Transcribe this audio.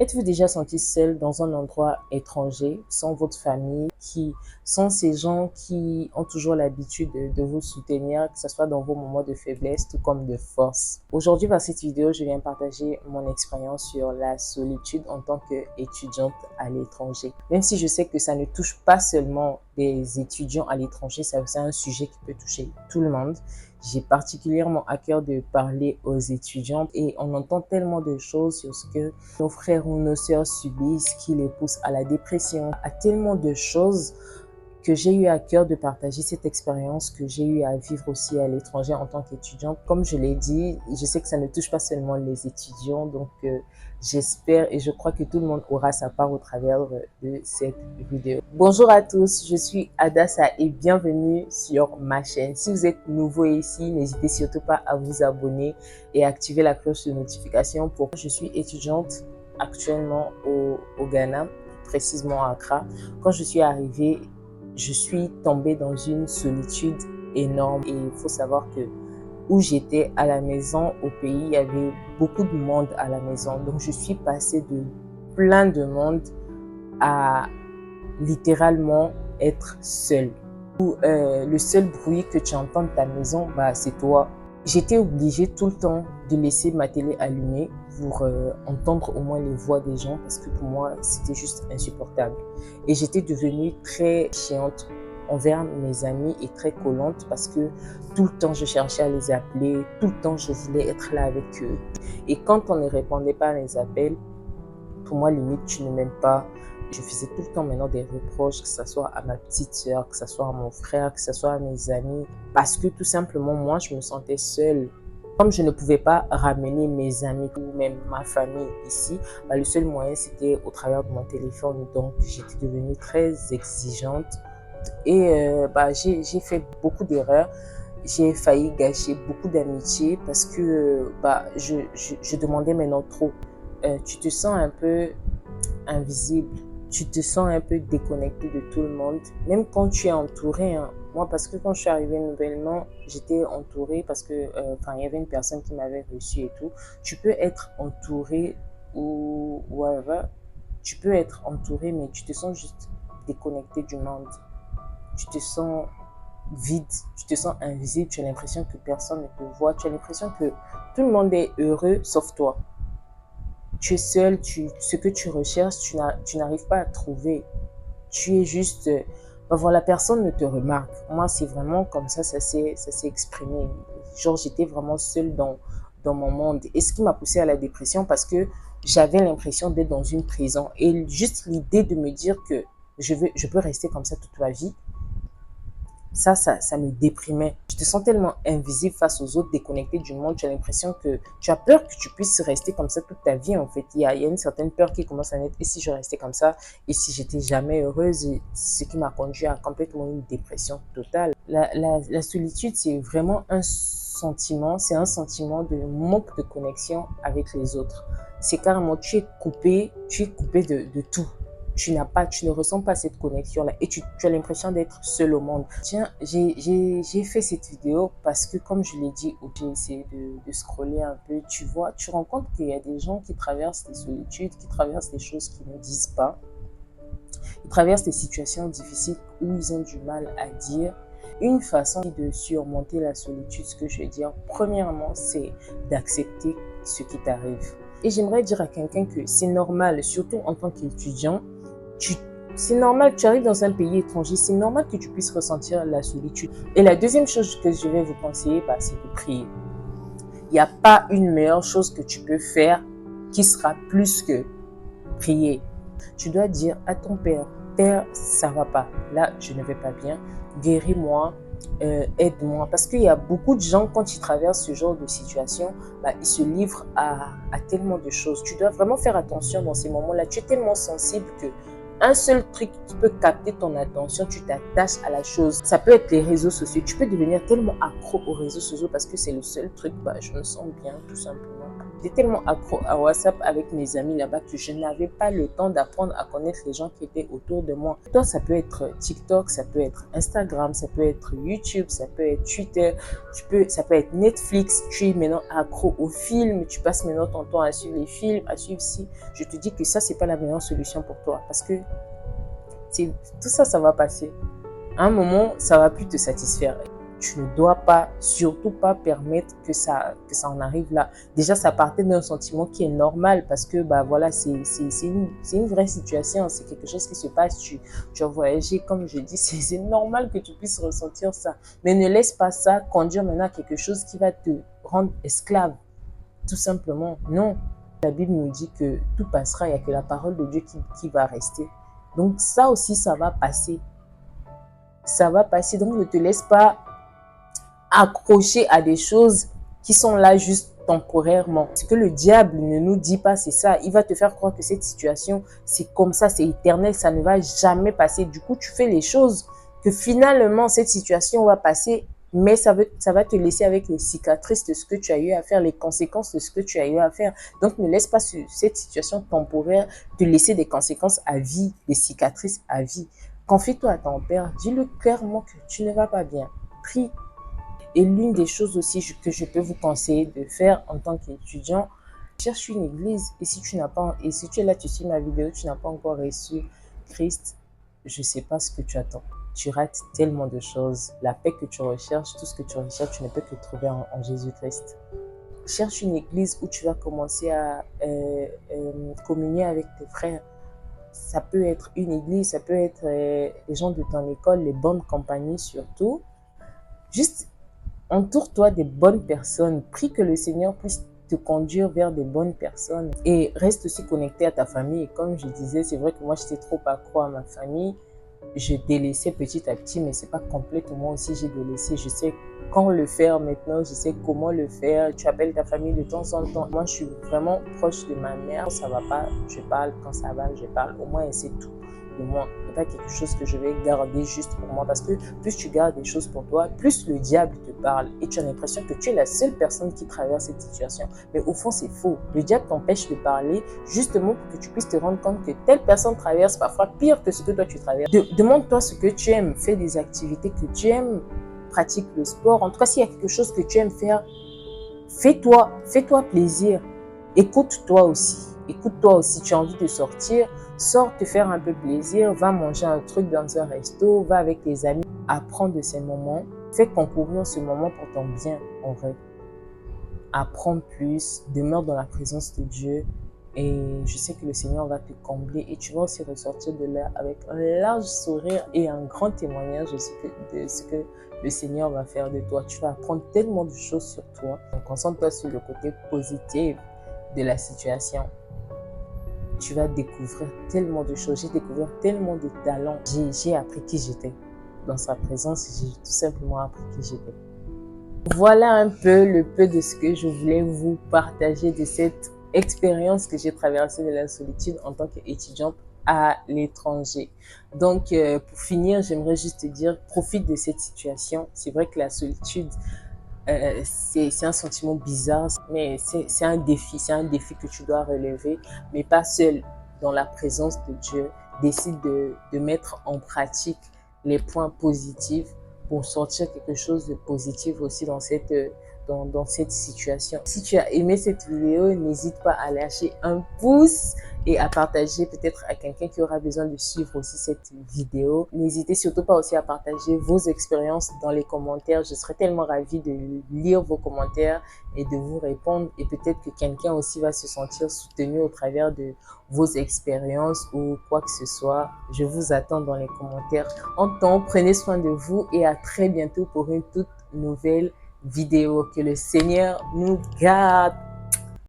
Êtes-vous déjà senti seul dans un endroit étranger, sans votre famille, sans ces gens qui ont toujours l'habitude de vous soutenir, que ce soit dans vos moments de faiblesse, tout comme de force? Aujourd'hui, dans cette vidéo, je viens partager mon expérience sur la solitude en tant qu'étudiante à l'étranger. Même si je sais que ça ne touche pas seulement des étudiants à l'étranger, c'est un sujet qui peut toucher tout le monde. J'ai particulièrement à cœur de parler aux étudiants et on entend tellement de choses sur ce que nos frères ou nos sœurs subissent, qui les poussent à la dépression, à tellement de choses que j'ai eu à cœur de partager cette expérience que j'ai eu à vivre aussi à l'étranger en tant qu'étudiante. Comme je l'ai dit, je sais que ça ne touche pas seulement les étudiants, donc j'espère et je crois que tout le monde aura sa part au travers de cette vidéo. Bonjour à tous, je suis Adassa et bienvenue sur ma chaîne. Si vous êtes nouveau ici, n'hésitez surtout pas à vous abonner et activer la cloche de notification. Je suis étudiante actuellement au Ghana, précisément à Accra. Quand je suis arrivée, je suis tombée dans une solitude énorme et il faut savoir que où j'étais à la maison, au pays, il y avait beaucoup de monde à la maison. Donc, je suis passée de plein de monde à littéralement être seule. Le seul bruit que tu entends de ta maison, c'est toi. J'étais obligée tout le temps de laisser ma télé allumée pour entendre au moins les voix des gens parce que pour moi, c'était juste insupportable. Et j'étais devenue très chiante envers mes amis et très collante parce que tout le temps, je cherchais à les appeler, tout le temps, je voulais être là avec eux. Et quand on ne répondait pas à mes appels, pour moi, limite, tu ne m'aimes pas. Je faisais tout le temps maintenant des reproches, que ce soit à ma petite sœur, que ce soit à mon frère, que ce soit à mes amis, parce que tout simplement, moi, je me sentais seule. Comme je ne pouvais pas ramener mes amis ou même ma famille ici, le seul moyen, c'était au travers de mon téléphone. Donc, j'étais devenue très exigeante et j'ai fait beaucoup d'erreurs. J'ai failli gâcher beaucoup d'amitié parce que je demandais maintenant trop. Tu te sens un peu invisible, tu te sens un peu déconnecté de tout le monde, même quand tu es entouré. Hein. Moi, parce que quand je suis arrivée nouvellement, j'étais entourée parce que il y avait une personne qui m'avait reçue et tout. Tu peux être entouré ou whatever, tu peux être entouré, mais tu te sens juste déconnecté du monde. Tu te sens vide, tu te sens invisible, tu as l'impression que personne ne te voit, tu as l'impression que tout le monde est heureux sauf toi. Tu es seul, ce que tu recherches, tu n'arrives pas à trouver. Tu es juste, voilà, personne ne te remarque. Moi, c'est vraiment comme ça s'est exprimé. Genre, j'étais vraiment seule dans mon monde. Et ce qui m'a poussée à la dépression parce que j'avais l'impression d'être dans une prison. Et juste l'idée de me dire que je peux rester comme ça toute ma vie, ça me déprimait. Tu te sens tellement invisible face aux autres, déconnecté du monde. Tu as l'impression que tu as peur que tu puisses rester comme ça toute ta vie, en fait. Il y a une certaine peur qui commence à naître. Et si je restais comme ça? Et si j'étais jamais heureuse? Et ce qui m'a conduit à complètement une dépression totale. La solitude, c'est vraiment un sentiment. C'est un sentiment de manque de connexion avec les autres. C'est carrément, tu es coupé de tout. Tu ne ressens pas cette connexion-là et tu as l'impression d'être seul au monde. Tiens, j'ai fait cette vidéo parce que, comme je l'ai dit, j'ai essayé de scroller un peu. Tu vois, tu rends compte qu'il y a des gens qui traversent des solitudes, qui traversent des choses qu'ils ne disent pas. Ils traversent des situations difficiles où ils ont du mal à dire. Une façon de surmonter la solitude, ce que je veux dire, premièrement, c'est d'accepter ce qui t'arrive. Et j'aimerais dire à quelqu'un que c'est normal, surtout en tant qu'étudiant, c'est normal, tu arrives dans un pays étranger, c'est normal que tu puisses ressentir la solitude. Et la deuxième chose que je vais vous conseiller, c'est de prier. Il n'y a pas une meilleure chose que tu peux faire qui sera plus que prier. Tu dois dire à ton Père, Père, ça ne va pas, là je ne vais pas bien, guéris-moi, aide-moi. Parce qu'il y a beaucoup de gens, quand ils traversent ce genre de situation, ils se livrent à tellement de choses. Tu dois vraiment faire attention dans ces moments-là. Tu es tellement sensible que un seul truc qui peut capter ton attention, tu t'attaches à la chose. Ça peut être les réseaux sociaux. Tu peux devenir tellement accro aux réseaux sociaux parce que c'est le seul truc, je me sens bien, tout simplement. J'étais tellement accro à WhatsApp avec mes amis là-bas que je n'avais pas le temps d'apprendre à connaître les gens qui étaient autour de moi. Toi, ça peut être TikTok, ça peut être Instagram, ça peut être YouTube, ça peut être Twitter, ça peut être Netflix. Tu es maintenant accro aux films, tu passes maintenant ton temps à suivre les films, à suivre si. Je te dis que ça, c'est pas la meilleure solution pour toi parce que tout ça, ça va passer. À un moment, ça va plus te satisfaire. Tu ne dois pas, surtout pas permettre que ça en arrive là. Déjà, ça partait d'un sentiment qui est normal parce que, bah voilà, c'est une vraie situation. C'est quelque chose qui se passe. Tu as voyagé, comme je dis, c'est normal que tu puisses ressentir ça. Mais ne laisse pas ça conduire maintenant à quelque chose qui va te rendre esclave. Tout simplement, non. La Bible nous dit que tout passera, il n'y a que la parole de Dieu qui va rester. Donc ça aussi, ça va passer. Ça va passer, donc ne te laisse pas accrocher à des choses qui sont là juste temporairement. Ce que le diable ne nous dit pas, c'est ça. Il va te faire croire que cette situation, c'est comme ça, c'est éternel, ça ne va jamais passer. Du coup, tu fais les choses que finalement, cette situation va passer, mais ça va te laisser avec les cicatrices de ce que tu as eu à faire, les conséquences de ce que tu as eu à faire. Donc, ne laisse pas cette situation temporaire te laisser des conséquences à vie, des cicatrices à vie. Confie-toi à ton Père, dis-le clairement que tu ne vas pas bien. Prie. Et l'une des choses aussi que je peux vous conseiller de faire en tant qu'étudiant, cherche une église. Et si tu es là, tu suis ma vidéo, tu n'as pas encore reçu Christ, je ne sais pas ce que tu attends. Tu rates tellement de choses. La paix que tu recherches, tout ce que tu recherches, tu ne peux que trouver en Jésus-Christ. Cherche une église où tu vas commencer à communier avec tes frères. Ça peut être une église, ça peut être les gens de ton école, les bonnes compagnies surtout. Juste entoure-toi des bonnes personnes. Prie que le Seigneur puisse te conduire vers des bonnes personnes. Et reste aussi connecté à ta famille. Et comme je disais, c'est vrai que moi, j'étais trop accro à ma famille. Je délaissais petit à petit, mais c'est pas complètement aussi j'ai délaissé. Je sais quand le faire maintenant, je sais comment le faire. Tu appelles ta famille de temps en temps. Moi, je suis vraiment proche de ma mère. Quand ça va pas, je parle. Quand ça va, je parle. Au moins, elle sait tout de moi. Ce n'est pas quelque chose que je vais garder juste pour moi. Parce que plus tu gardes des choses pour toi, plus le diable te parle. Et tu as l'impression que tu es la seule personne qui traverse cette situation. Mais au fond, c'est faux. Le diable t'empêche de parler justement pour que tu puisses te rendre compte que telle personne traverse parfois pire que ce que toi tu traverses. Demande-toi ce que tu aimes. Fais des activités que tu aimes. Pratique le sport. En tout cas, s'il y a quelque chose que tu aimes faire, fais-toi plaisir. Écoute-toi aussi. Écoute-toi aussi. Tu as envie de sortir, sors te faire un peu plaisir. Va manger un truc dans un resto. Va avec tes amis. Apprends de ces moments. Fais concourir ce moment pour ton bien, en vrai. Apprends plus. Demeure dans la présence de Dieu. Et je sais que le Seigneur va te combler et tu vas aussi ressortir de là avec un large sourire et un grand témoignage de ce que le Seigneur va faire de toi. Tu vas apprendre tellement de choses sur toi. Donc, concentre-toi sur le côté positif de la situation. Tu vas découvrir tellement de choses. J'ai découvert tellement de talents. J'ai appris qui j'étais. Dans sa présence, j'ai tout simplement appris qui j'étais. Voilà un peu le peu de ce que je voulais vous partager de cette expérience que j'ai traversée de la solitude en tant qu'étudiante à l'étranger. Donc, pour finir, j'aimerais juste te dire, profite de cette situation. C'est vrai que la solitude, c'est un sentiment bizarre, mais c'est un défi que tu dois relever, mais pas seul, dans la présence de Dieu. Décide de mettre en pratique les points positifs pour sortir quelque chose de positif aussi dans cette situation. Si tu as aimé cette vidéo, n'hésite pas à lâcher un pouce et à partager peut-être à quelqu'un qui aura besoin de suivre aussi cette vidéo. N'hésitez surtout pas aussi à partager vos expériences dans les commentaires. Je serais tellement ravie de lire vos commentaires et de vous répondre. Et peut-être que quelqu'un aussi va se sentir soutenu au travers de vos expériences ou quoi que ce soit. Je vous attends dans les commentaires. En temps, prenez soin de vous et à très bientôt pour une toute nouvelle vidéo. Que le Seigneur nous garde.